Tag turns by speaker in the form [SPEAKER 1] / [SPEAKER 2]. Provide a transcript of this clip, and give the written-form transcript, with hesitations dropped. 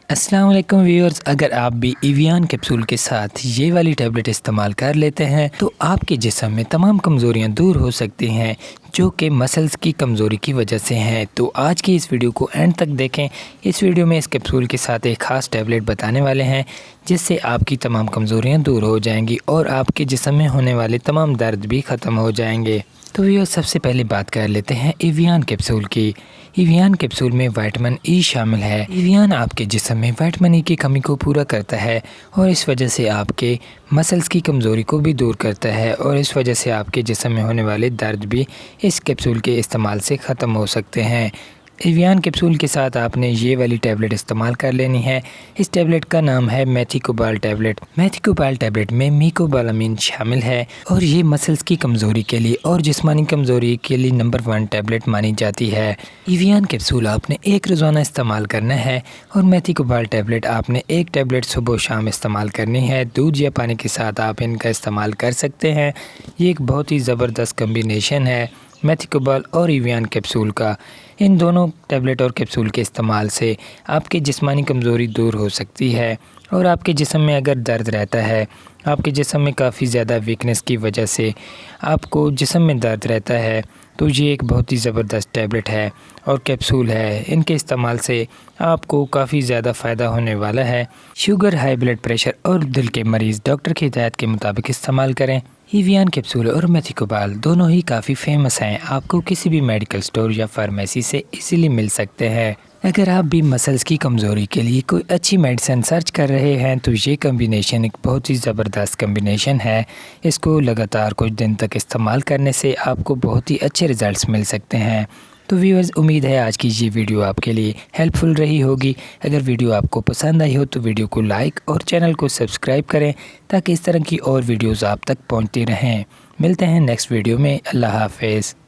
[SPEAKER 1] السلام علیکم ویورز، اگر آپ بھی ایویان کیپسول کے ساتھ یہ والی ٹیبلٹ استعمال کر لیتے ہیں تو آپ کے جسم میں تمام کمزوریاں دور ہو سکتی ہیں جو کہ مسلز کی کمزوری کی وجہ سے ہیں۔ تو آج کی اس ویڈیو کو اینڈ تک دیکھیں۔ اس ویڈیو میں اس کیپسول کے ساتھ ایک خاص ٹیبلٹ بتانے والے ہیں جس سے آپ کی تمام کمزوریاں دور ہو جائیں گی اور آپ کے جسم میں ہونے والے تمام درد بھی ختم ہو جائیں گے۔ تو یہ سب سے پہلے بات کر لیتے ہیں ایویان کیپسول کی۔ ایویان کیپسول میں وائٹامن ای شامل ہے۔ ایویان آپ کے جسم میں وائٹامن ای کی کمی کو پورا کرتا ہے اور اس وجہ سے آپ کے مسلز کی کمزوری کو بھی دور کرتا ہے اور اس وجہ سے آپ کے جسم میں ہونے والے درد بھی اس کیپسول کے استعمال سے ختم ہو سکتے ہیں۔ ایویان کیپسول کے ساتھ آپ نے یہ والی ٹیبلٹ استعمال کر لینی ہے۔ اس ٹیبلٹ کا نام ہے میتھیکوبال ٹیبلٹ۔ میتھیکوبال ٹیبلٹ میں میکوبالامین شامل ہے اور یہ مسلز کی کمزوری کے لیے اور جسمانی کمزوری کے لیے نمبر 1 ٹیبلٹ مانی جاتی ہے۔ ایویان کیپسول آپ نے ایک روزانہ استعمال کرنا ہے اور میتھیکوبال ٹیبلٹ آپ نے ایک ٹیبلٹ صبح و شام استعمال کرنی ہے۔ دودھ یا پانی کے ساتھ آپ ان کا استعمال کر سکتے ہیں۔ یہ ایک بہت ہی زبردست کمبینیشن ہے میتھیکوبال اور ایویان کیپسول کا۔ ان دونوں ٹیبلٹ اور کیپسول کے استعمال سے آپ کی جسمانی کمزوری دور ہو سکتی ہے اور آپ کے جسم میں اگر درد رہتا ہے، آپ کے جسم میں کافی زیادہ ویکنس کی وجہ سے آپ کو جسم میں درد رہتا ہے، تو یہ ایک بہت ہی زبردست ٹیبلٹ ہے اور کیپسول ہے۔ ان کے استعمال سے آپ کو کافی زیادہ فائدہ ہونے والا ہے۔ شوگر، ہائی بلڈ پریشر اور دل کے مریض ڈاکٹر کی ہدایت کے مطابق استعمال کریں۔ ایویان کیپسول اور میتھیکوبال دونوں ہی کافی فیمس ہیں، آپ کو کسی بھی میڈیکل سٹور یا فارمیسی سے ایزیلی مل سکتے ہیں۔ اگر آپ بھی مسلز کی کمزوری کے لیے کوئی اچھی میڈیسن سرچ کر رہے ہیں تو یہ کمبینیشن ایک بہت ہی زبردست کمبینیشن ہے۔ اس کو لگاتار کچھ دن تک استعمال کرنے سے آپ کو بہت ہی اچھے ریزلٹس مل سکتے ہیں۔ تو ویورز، امید ہے آج کی یہ ویڈیو آپ کے لیے ہیلپ فل رہی ہوگی۔ اگر ویڈیو آپ کو پسند آئی ہو تو ویڈیو کو لائک اور چینل کو سبسکرائب کریں تاکہ اس طرح کی اور ویڈیوز آپ تک پہنچتی رہیں۔ ملتے ہیں نیکسٹ ویڈیو میں۔ اللہ حافظ۔